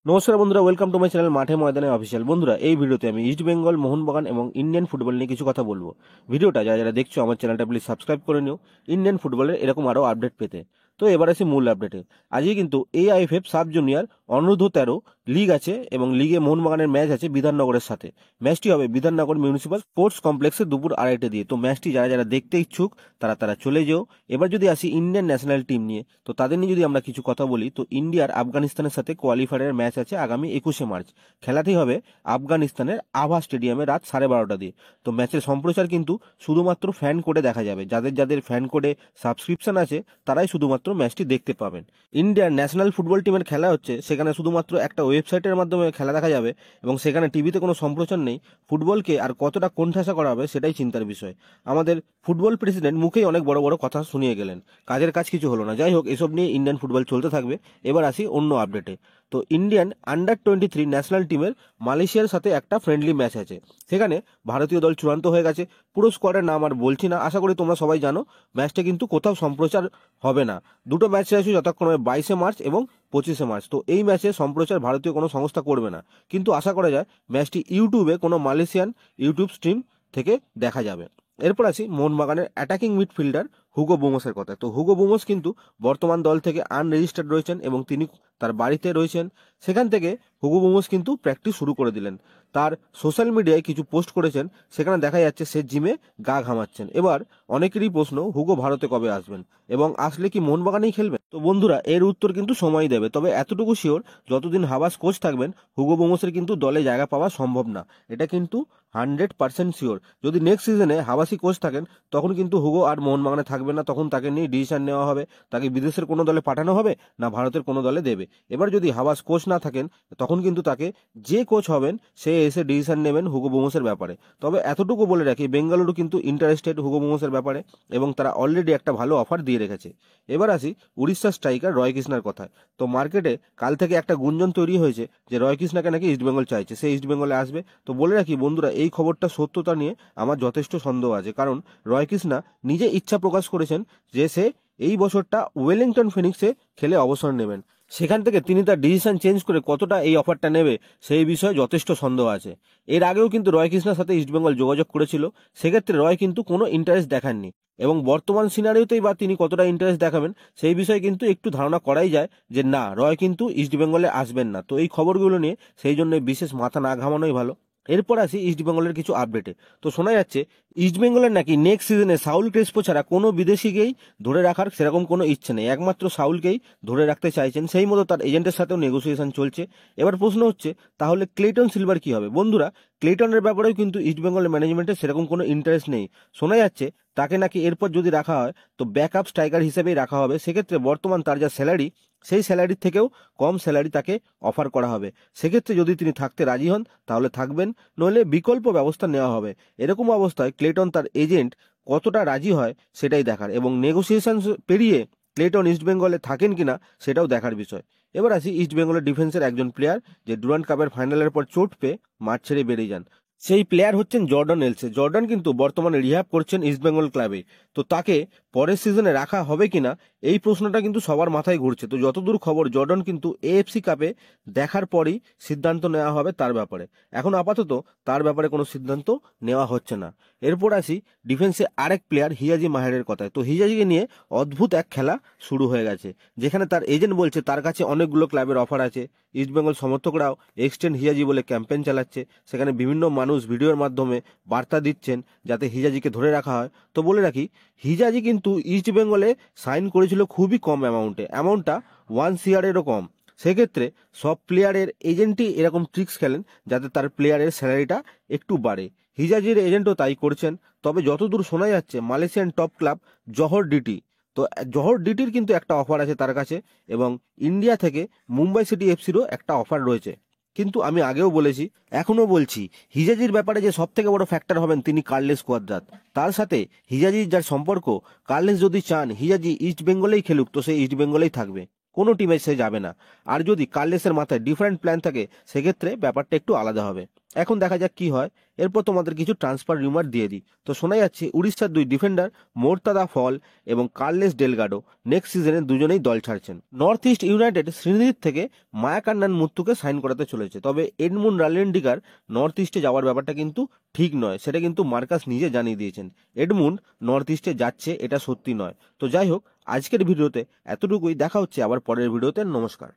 নমস্কার বন্ধুরা, welcome to my channel মাঠে ময়দানে অফিসিয়াল। বন্ধুরা, এই ভিডিওতে আমি ইস্ট বেঙ্গল, মোহনবাগান এবং ইন্ডিয়ান ফুটবল নিয়ে কিছু কথা বলবো। ভিডিওটা যারা যারা দেখছো আমার চ্যানেলটা প্লিজ সাবস্ক্রাইব করে নিও ইন্ডিয়ান ফুটবলের এরকম আরও আপডেট পেতে। তো এবার আসি মূল আপডেটে। আজকে কিন্তু AIFF সাব জুনিয়র অনূর্ধ্ব 13 লিগ আছে এবং লিগে মোহনবাগানের ম্যাচ আছে বিধাননগরের সাথে। ম্যাচটি হবে বিধাননগর মিউনিসিপাল স্পোর্টস কমপ্লেক্সে দুপুর 2:30 দিয়ে। তো ম্যাচটি যারা যারা দেখতে ইচ্ছুক তারা তারা চলে যেও। এবার যদি আসি ইন্ডিয়ান ন্যাশনাল টিম নিয়ে, তো তাদের নিয়ে যদি আমরা কিছু কথা বলি, তো ইন্ডিয়ার আফগানিস্তানের সাথে কোয়ালিফায়ারের ম্যাচ আছে আগামী 21শে মার্চ। খেলাটি হবে আফগানিস্তানের আভা স্টেডিয়ামে রাত 12:30 দিয়ে। তো ম্যাচের সম্প্রচার কিন্তু শুধুমাত্র ফ্যান কোডে দেখা যাবে। যাদের যাদের ফ্যান কোডে সাবস্ক্রিপশন আছে তারাই শুধুমাত্র ম্যাচটি দেখতে পাবেন। ইন্ডিয়ার ন্যাশনাল ফুটবল টিমের খেলা হচ্ছে, সেখানে শুধুমাত্র একটা ওয়েবসাইটের মাধ্যমে খেলা দেখা যাবে এবং সেখানে টিভিতে কোনো সম্প্রচার নেই। ফুটবলকে আর কতটা কোণঠাসা করা হবে সেটাই চিন্তার বিষয়। আমাদের ফুটবল প্রেসিডেন্ট মুখেই অনেক বড় বড় কথা শুনিয়ে গেলেন, কাজের কাজ কিছু হলো না। যাই হোক, এসব নিয়ে ইন্ডিয়ান ফুটবল চলতে থাকবে। এবার আসি অন্য আপডেটে। তো ইন্ডিয়ান আন্ডার 23 ন্যাশনাল টিমের মালয়েশিয়ার সাথে একটা ফ্রেন্ডলি ম্যাচ আছে। সেখানে ভারতীয় দল চূড়ান্ত হয়ে গেছে। পুরো স্কোয়াডের নাম আর বলছি না, আশা করি তোমরা সবাই জানো। ম্যাচটা কিন্তু কোথাও সম্প্রচার হবে না। দুটো ম্যাচ আছে যথাক্রমে 22শে মার্চ এবং 25শে মার্চ। তো এই ম্যাচে সম্প্রচার ভারতীয় কোনো সংস্থা করবে না, কিন্তু আশা করা যায় ম্যাচটি ইউটিউবে কোনো মালয়েশিয়ান ইউটিউব স্ট্রিম থেকে দেখা যাবে। এরপর আসি মোহনবাগানের অ্যাটাকিং মিডফিল্ডার হুগো বুমোসের কথা। তো হুগো বুমোস কিন্তু বর্তমান দল থেকে আনরেজিস্টার্ড রয়েছেন এবং তিনি তার বাড়িতে রয়েছেন। সেখান থেকে হুগো বুমোস কিন্তু প্র্যাকটিস শুরু করে দিলেন। তার সোশ্যাল মিডিয়ায় কিছু পোস্ট করেছেন, সেখানে দেখা যাচ্ছে সে জিমে গা ঘামাচ্ছেন। এবার অনেকেরই প্রশ্ন, হুগো ভারতে কবে আসবেন এবং আসলে কি মোহনবাগানেই খেলবেন? তো বন্ধুরা, এর উত্তর কিন্তু সময় দেবে। তবে এতটুকু শিওর, যতদিন হাবাস কোচ থাকবেন হুগো বুমোসের কিন্তু দলে জায়গা পাওয়া সম্ভব না। এটা কিন্তু 100% শিওর। যদি নেক্সট সিজনে হাবাসি কোচ থাকেন, তখন কিন্তু হুগো আর মোহনবাগানে থাকবে না। তখন তাকে নিয়ে ডিসিশন নেওয়া হবে, তাকে বিদেশের কোনো দলে পাঠানো হবে না ভারতের কোনো দলে দেবে। এবার যদি হাবাস কোচ না থাকেন, তখন কিন্তু তাকে যে কোচ হবেন সে এসে ডিসিশন নেবেন হুগো বুমোসের ব্যাপারে। তবে এতটুকু বলে রাখি, বেঙ্গালুরু কিন্তু ইন্টারেস্টেড হুগো বুমোসের ব্যাপারে এবং তারা অলরেডি একটা ভালো অফার দিয়ে রেখেছে। এবার আসি উড়িষ্যার স্ট্রাইকার রয় কৃষ্ণার কথায়। তো মার্কেটে কাল থেকে একটা গুঞ্জন তৈরি হয়েছে যে রয় কৃষ্ণাকে নাকি ইস্টবেঙ্গল চাইছে, সে ইস্টবেঙ্গলে আসবে। তো বলে রাখি বন্ধুরা, এই খবরটা সত্যতা নিয়ে আমার যথেষ্ট সন্দেহ আছে, কারণ রয় কৃষ্ণা নিজে ইচ্ছা প্রকাশ করেছেন যে সে এই বছরটা ওয়েলিংটন ফিনিক্সে খেলে অবসর নেবেন। সেখান থেকে তিনি তার ডিসিশন চেঞ্জ করে কতটা এই অফারটা নেবে সেই বিষয়ে যথেষ্ট সন্দেহ আছে। এর আগেও কিন্তু রয় কৃষ্ণার সাথে ইস্টবেঙ্গল যোগাযোগ করেছিল, সেক্ষেত্রে রয় কিন্তু কোনো ইন্টারেস্ট দেখাননি এবং বর্তমান সিনারিওতেই বা তিনি কতটা ইন্টারেস্ট দেখাবেন সেই বিষয়ে কিন্তু একটু ধারণা করাই যায় যে না, রয় কিন্তু ইস্টবেঙ্গলে আসবেন না। তো এই খবরগুলো নিয়ে সেই জন্য বিশেষ মাথা না ঘামানোই ভালো। এরপর আসি ইস্টবেঙ্গলের কিছু আপডেটে। তো শোনা যাচ্ছে ইস্টবেঙ্গলের নাকি নেক্সট সিজনে সাউল ক্রেসপো ছাড়া কোনো বিদেশিকেই ধরে রাখার সেরকম কোনো ইচ্ছে নেই, একমাত্র সাউলকেই ধরে রাখতে চাইছেন। সেই মতো তার এজেন্টের সাথেও নেগোসিয়েশন চলছে। এবার প্রশ্ন হচ্ছে, তাহলে ক্লেটন সিলভার কি হবে? বন্ধুরা, ক্লেটনের ব্যাপারেও কিন্তু ইস্টবেঙ্গলের ম্যানেজমেন্টের সেরকম কোনো ইন্টারেস্ট নেই। শোনা যাচ্ছে তাকে নাকি এরপর যদি রাখা হয় তো ব্যাকআপ স্ট্রাইকার হিসেবেই রাখা হবে। সেক্ষেত্রে বর্তমান তার যা স্যালারি, সেই স্যালারির থেকেও কম স্যালারি তাকে অফার করা হবে। সেক্ষেত্রে যদি তিনি থাকতে রাজি হন তাহলে থাকবেন, নইলে বিকল্প ব্যবস্থা নেওয়া হবে। এরকম অবস্থায় ক্লেটন তার এজেন্ট কতটা রাজি হয় সেটাই দেখার, এবং নেগোসিয়েশন পেরিয়ে ক্লেটন ইস্টবেঙ্গলে থাকেন কিনা সেটাও দেখার বিষয়। এবার আসি ইস্টবেঙ্গলের ডিফেন্সের একজন প্লেয়ার যে ডুরান্ড কাপের ফাইনালের পর চোট পেয়ে মাঠ ছেড়ে বেরিয়ে যান। সেই প্লেয়ার হচ্ছেন জর্ডন এলসে। জর্ডন কিন্তু বর্তমানে রিহ্যাব করছেন ইস্টবেঙ্গল ক্লাবে। তো তাকে পরের সিজনে রাখা হবে কিনা এই প্রশ্নটা কিন্তু সবার মাথায় ঘুরছে। তো যতদূর খবর, জর্ডন কিন্তু AFC কাপে দেখার পরই সিদ্ধান্ত নেওয়া হবে তার ব্যাপারে। এখন আপাতত তার ব্যাপারে কোনো সিদ্ধান্ত নেওয়া হচ্ছে না। এরপর আসি ডিফেন্সে আরেক প্লেয়ার হিজাজি মাহেরের কথায়। তো হিজাজিকে নিয়ে অদ্ভুত এক খেলা শুরু হয়ে গেছে, যেখানে তার এজেন্ট বলছে তার কাছে অনেকগুলো ক্লাবের অফার আছে। ইস্টবেঙ্গল সমর্থকরাও এক্সটেন্ড হিজাজি বলে ক্যাম্পেইন চালাচ্ছে। সেখানে বিভিন্ন মানুষ ভিডিওর মাধ্যমে বার্তা দিচ্ছেন যাতে হিজাজিকে ধরে রাখা হয়। তো বলে রাখি, হিজাজি কিন্তু ইস্টবেঙ্গলে সাইন করেছিল খুবই কম অ্যামাউন্টটা 1 CR-এরও কম। সেক্ষেত্রে সব প্লেয়ারের এজেন্টই এরকম ট্রিক্স খেলেন যাতে তার প্লেয়ারের স্যালারিটা একটু বাড়ে। হিজাজির এজেন্টও তাই করছেন। তবে যতদূর শোনা যাচ্ছে মালয়েশিয়ান টপ ক্লাব জহর ডিটি, তো জহর ডিটির কিন্তু একটা অফার আছে তার কাছে, এবং ইন্ডিয়া থেকে মুম্বাই সিটি এফসিরও একটা অফার রয়েছে। কিন্তু আমি আগেও বলেছি, এখনো বলছি, হিজাজির ব্যাপারে যে সব থেকে বড় ফ্যাক্টর হবেন তিনি কার্লেস কোয়াদ্রাত। তার সাথে হিজাজির যার সম্পর্ক, কার্লেস যদি চান হিজাজি ইস্ট বেঙ্গলেই খেলুক তো সে ইস্ট বেঙ্গলেই থাকবে, কোনো টিমে সে যাবে না। আর যদি কার্লেসের মাথায় ডিফারেন্ট প্ল্যান থাকে সেক্ষেত্রে ব্যাপারটা একটু আলাদা হবে। এখন দেখা যাক কি হয়। এরপর তোমাদের কিছু ট্রান্সফার রিউমার দিয়ে দিই। তো শোনা যাচ্ছে উড়িষ্যার দুই ডিফেন্ডার মোর্তাদা ফল এবং কার্লেস ডেলগাডো নেক্সট সিজনে দুজনেই দল ছাড়ছেন। নর্থ ইস্ট ইউনাইটেড শ্রীনিধির থেকে মায়াকান্নান মুত্তুকে সাইন করাতে চলেছে। তবে এডমুন্ড রালেন্ডিগার নর্থ ইস্টে যাওয়ার ব্যাপারটা কিন্তু ঠিক নয়, সেটা কিন্তু মার্কাস নিজে জানিয়ে দিয়েছেন। এডমুন্ড নর্থ ইস্টে যাচ্ছে এটা সত্যি নয়। তো যাই হোক, আজকের ভিডিওতে এতটুকুই। দেখা হচ্ছে আবার পরের ভিডিওতে। নমস্কার।